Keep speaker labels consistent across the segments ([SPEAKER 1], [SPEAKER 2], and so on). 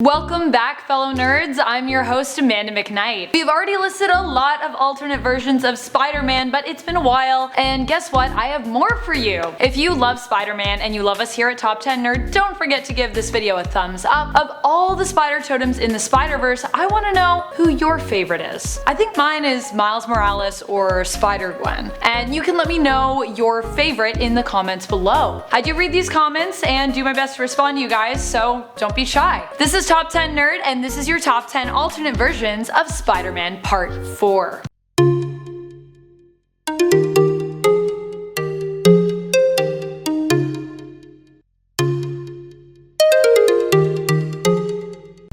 [SPEAKER 1] Welcome back, fellow nerds. I'm your host, Amanda McKnight. We've already listed a lot of alternate versions of Spider-Man, but it's been a while, and guess what? I have more for you. If you love Spider-Man and you love us here at Top 10 Nerd, don't forget to give this video a thumbs up. Of all the spider totems in the Spider-Verse, I want to know who your favorite is. I think mine is Miles Morales or Spider-Gwen, and you can let me know your favorite in the comments below. I do read these comments and do my best to respond to you guys, so don't be shy. This is Top 10 Nerd, and this is your top 10 alternate versions of Spider-Man Part 4.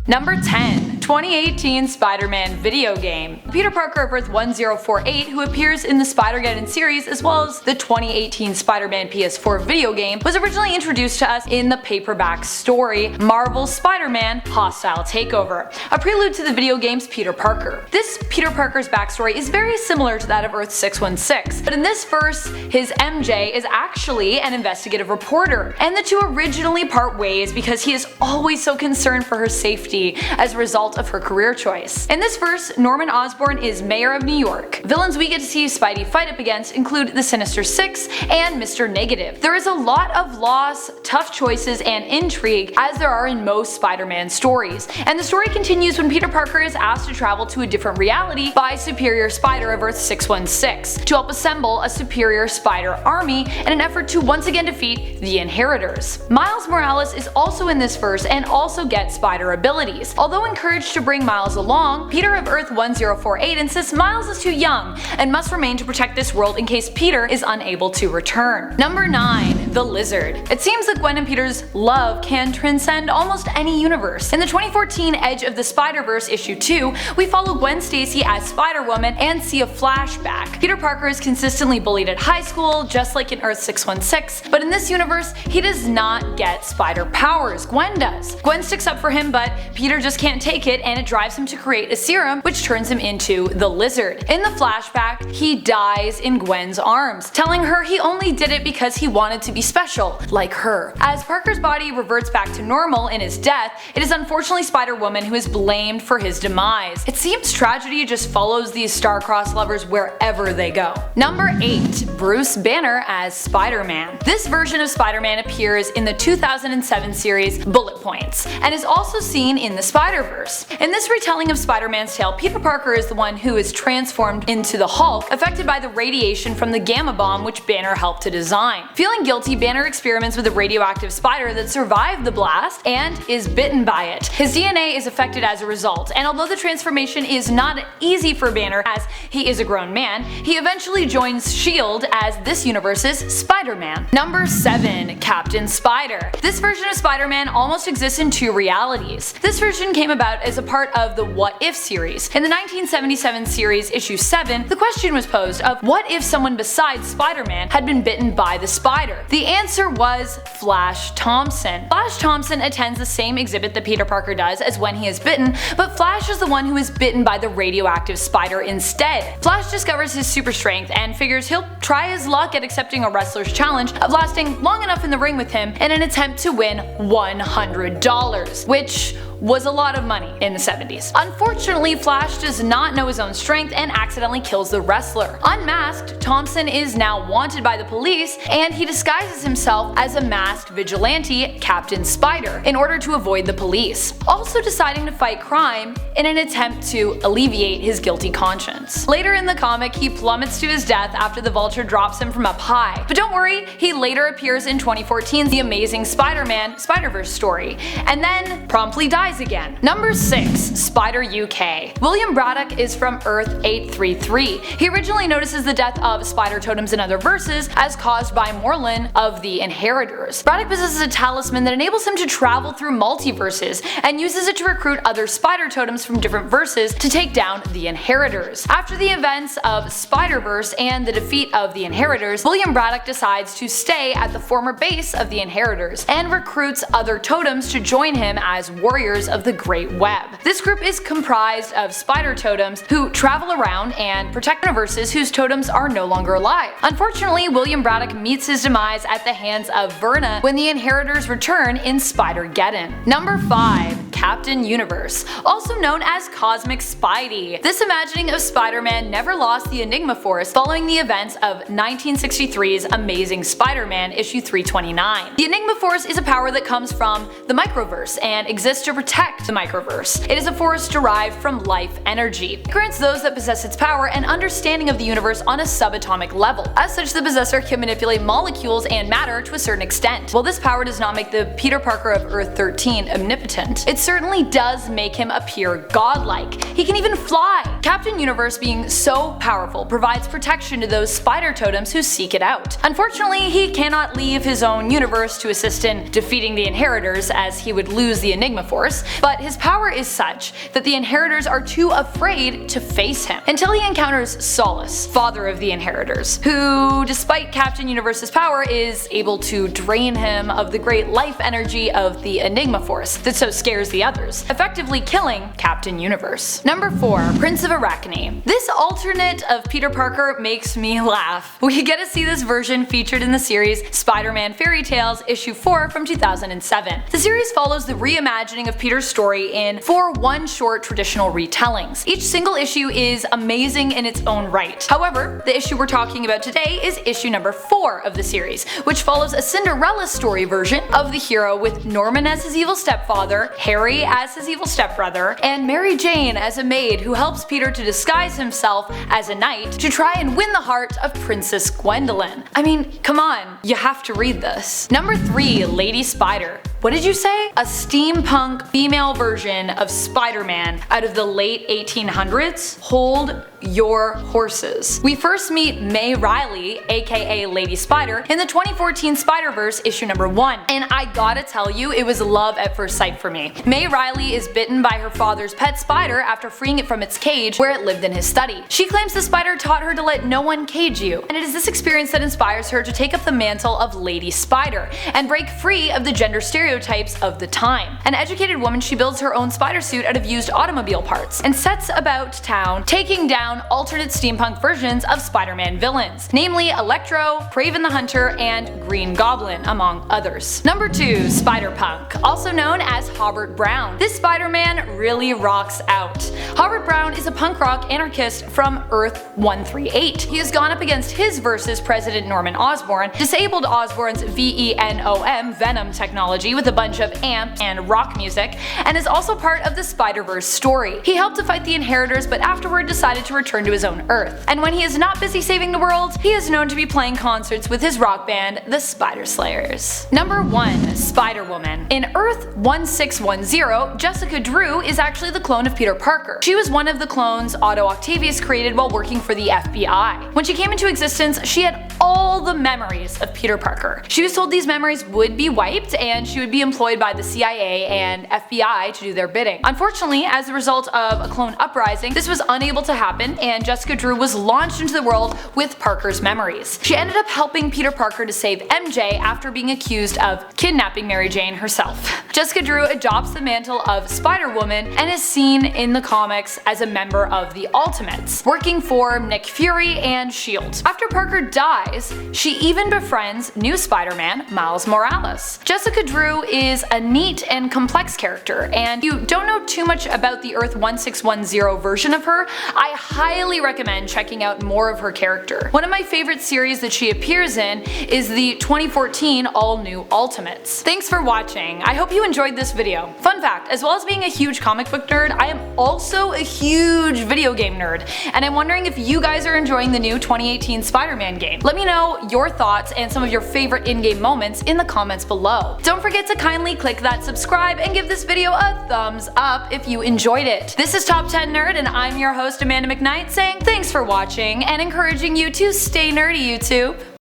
[SPEAKER 1] Number 10. 2018 Spider-Man video game. Peter Parker of Earth 1048, who appears in the Spider-Geddon series as well as the 2018 Spider-Man PS4 video game, was originally introduced to us in the paperback story Marvel's Spider-Man Hostile Takeover, a prelude to the video game's Peter Parker. This Peter Parker's backstory is very similar to that of Earth 616, but in this verse, his MJ is actually an investigative reporter, and the two originally part ways because he is always so concerned for her safety as a result of her career choice. In this verse, Norman Osborn is mayor of New York. Villains we get to see Spidey fight up against include the Sinister Six and Mr. Negative. There is a lot of loss, tough choices, and intrigue as there are in most Spider-Man stories, and the story continues when Peter Parker is asked to travel to a different reality by Superior Spider of Earth 616 to help assemble a Superior Spider army in an effort to once again defeat the Inheritors. Miles Morales is also in this verse and also gets spider abilities. Although encouraged to bring Miles along, Peter of Earth 1048 insists Miles is too young and must remain to protect this world in case Peter is unable to return. Number 9. The Lizard. It seems that Gwen and Peter's love can transcend almost any universe. In the 2014 Edge of the Spider-Verse issue 2, we follow Gwen Stacy as Spider-Woman and see a flashback. Peter Parker is consistently bullied at high school, just like in Earth 616, but in this universe, he does not get spider powers. Gwen does. Gwen sticks up for him, but Peter just can't take it, and it drives him to create a serum which turns him into the Lizard. In the flashback, he dies in Gwen's arms, telling her he only did it because he wanted to be special, like her. As Parker's body reverts back to normal in his death, it is unfortunately Spider-Woman who is blamed for his demise. It seems tragedy just follows these star-crossed lovers wherever they go. Number 8. Bruce Banner as Spider-Man. This version of Spider-Man appears in the 2007 series Bullet Points, and is also seen in the Spider-Verse. In this retelling of Spider-Man's tale, Peter Parker is the one who is transformed into the Hulk, affected by the radiation from the gamma bomb which Banner helped to design. Feeling guilty, Banner experiments with a radioactive spider that survived the blast and is bitten by it. His DNA is affected as a result, and although the transformation is not easy for Banner as he is a grown man, he eventually joins S.H.I.E.L.D. as this universe's Spider-Man. Number 7. Captain Spider. This version of Spider-Man almost exists in two realities. This version came about as a part of the What If series. In the 1977 series issue 7, the question was posed of what if someone besides Spider-Man had been bitten by the spider? The answer was Flash Thompson. Flash Thompson attends the same exhibit that Peter Parker does as when he is bitten, but Flash is the one who is bitten by the radioactive spider instead. Flash discovers his super strength and figures he'll try his luck at accepting a wrestler's challenge of lasting long enough in the ring with him in an attempt to win $100, which was a lot of money in the 70s. Unfortunately, Flash does not know his own strength and accidentally kills the wrestler. Unmasked, Thompson is now wanted by the police, and he disguises himself as a masked vigilante, Captain Spider, in order to avoid the police, also deciding to fight crime in an attempt to alleviate his guilty conscience. Later in the comic, he plummets to his death after the Vulture drops him from up high. But don't worry, he later appears in 2014's The Amazing Spider-Man Spider-Verse story, and then promptly dies again. Number 6. Spider UK. William Braddock is from Earth 833. He originally notices the death of spider totems in other verses as caused by Morlun of the Inheritors. Braddock possesses a talisman that enables him to travel through multiverses and uses it to recruit other spider totems from different verses to take down the Inheritors. After the events of Spider-Verse and the defeat of the Inheritors, William Braddock decides to stay at the former base of the Inheritors and recruits other totems to join him as warriors warriors of the Great Web. This group is comprised of spider totems who travel around and protect universes whose totems are no longer alive. Unfortunately, William Braddock meets his demise at the hands of Verna when the Inheritors return in Spider-Geddon. Number 5. Captain Universe, also known as Cosmic Spidey. This imagining of Spider-Man never lost the Enigma Force following the events of 1963's Amazing Spider-Man issue 329. The Enigma Force is a power that comes from the Microverse and exists to protect the Microverse. It is a force derived from life energy. It grants those that possess its power an understanding of the universe on a subatomic level. As such, the possessor can manipulate molecules and matter to a certain extent. While this power does not make the Peter Parker of Earth 13 omnipotent, it certainly does make him appear godlike. He can even fly! Captain Universe, being so powerful, provides protection to those spider totems who seek it out. Unfortunately, he cannot leave his own universe to assist in defeating the Inheritors, as he would lose the Enigma Force, but his power is such that the Inheritors are too afraid to face him, until he encounters Solace, father of the Inheritors, who, despite Captain Universe's power, is able to drain him of the great life energy of the Enigma Force that so scares the others, effectively killing Captain Universe. Number 4. Prince of Arachne. This alternate of Peter Parker makes me laugh. We get to see this version featured in the series Spider-Man Fairy Tales issue 4 from 2007. The series follows the reimagining of Peter's story in 4 one-shot traditional retellings. Each single issue is amazing in its own right. However, the issue we're talking about today is issue number 4 of the series, which follows a Cinderella story version of the hero with Norman as his evil stepfather, Harry as his evil stepbrother, and Mary Jane as a maid who helps Peter to disguise himself as a knight to try and win the heart of Princess Gwendolyn. I mean, come on, you have to read this. Number 3. Lady Spider. What did you say? A steampunk female version of Spider-Man out of the late 1800s? Hold your horses. We first meet May Riley, aka Lady Spider, in the 2014 Spider-Verse issue number 1, and I gotta tell you, it was love at first sight for me. May Riley is bitten by her father's pet spider after freeing it from its cage where it lived in his study. She claims the spider taught her to let no one cage you, and it is this experience that inspires her to take up the mantle of Lady Spider and break free of the gender stereotypes of the time. An educated woman, she builds her own spider suit out of used automobile parts and sets about town taking down alternate steampunk versions of Spider-Man villains, namely Electro, Kraven the Hunter, and Green Goblin, among others. Number 2. Spider-Punk, also known as Hobart Brown. This Spider-Man really rocks out. Hobart Brown is a punk rock anarchist from Earth 138. He has gone up against his versus President Norman Osborn, disabled Osborn's Venom technology with a bunch of amp and rock music, and is also part of the Spider-Verse story. He helped to fight the Inheritors, but afterward decided to return to his own Earth. And when he is not busy saving the world, he is known to be playing concerts with his rock band, the Spider Slayers. Number 1. Spider-Woman. In Earth 1610, Jessica Drew is actually the clone of Peter Parker. She was one of the clones Otto Octavius created while working for the FBI. When she came into existence, she had all the memories of Peter Parker. She was told these memories would be wiped and she would be employed by the CIA and FBI to do their bidding. Unfortunately, as a result of a clone uprising, this was unable to happen and Jessica Drew was launched into the world with Parker's memories. She ended up helping Peter Parker to save MJ after being accused of kidnapping Mary Jane herself. Jessica Drew adopts the mantle of Spider-Woman and is seen in the comics as a member of the Ultimates, working for Nick Fury and S.H.I.E.L.D. After Parker dies, she even befriends new Spider-Man, Miles Morales. Jessica Drew is a neat and complex character, and if you don't know too much about the Earth 1610 version of her, I highly recommend checking out more of her character. One of my favorite series that she appears in is the 2014 All New Ultimates. Thanks for watching. I hope you enjoyed this video. Fun fact, as well as being a huge comic book nerd, I am also a huge video game nerd, and I'm wondering if you guys are enjoying the new 2018 Spider-Man game. Let me know your thoughts and some of your favorite in-game moments in the comments below. Don't forget to kindly click that subscribe and give this video a thumbs up if you enjoyed it. This is Top 10 Nerd and I'm your host Amanda McKnight saying thanks for watching and encouraging you to stay nerdy, YouTube.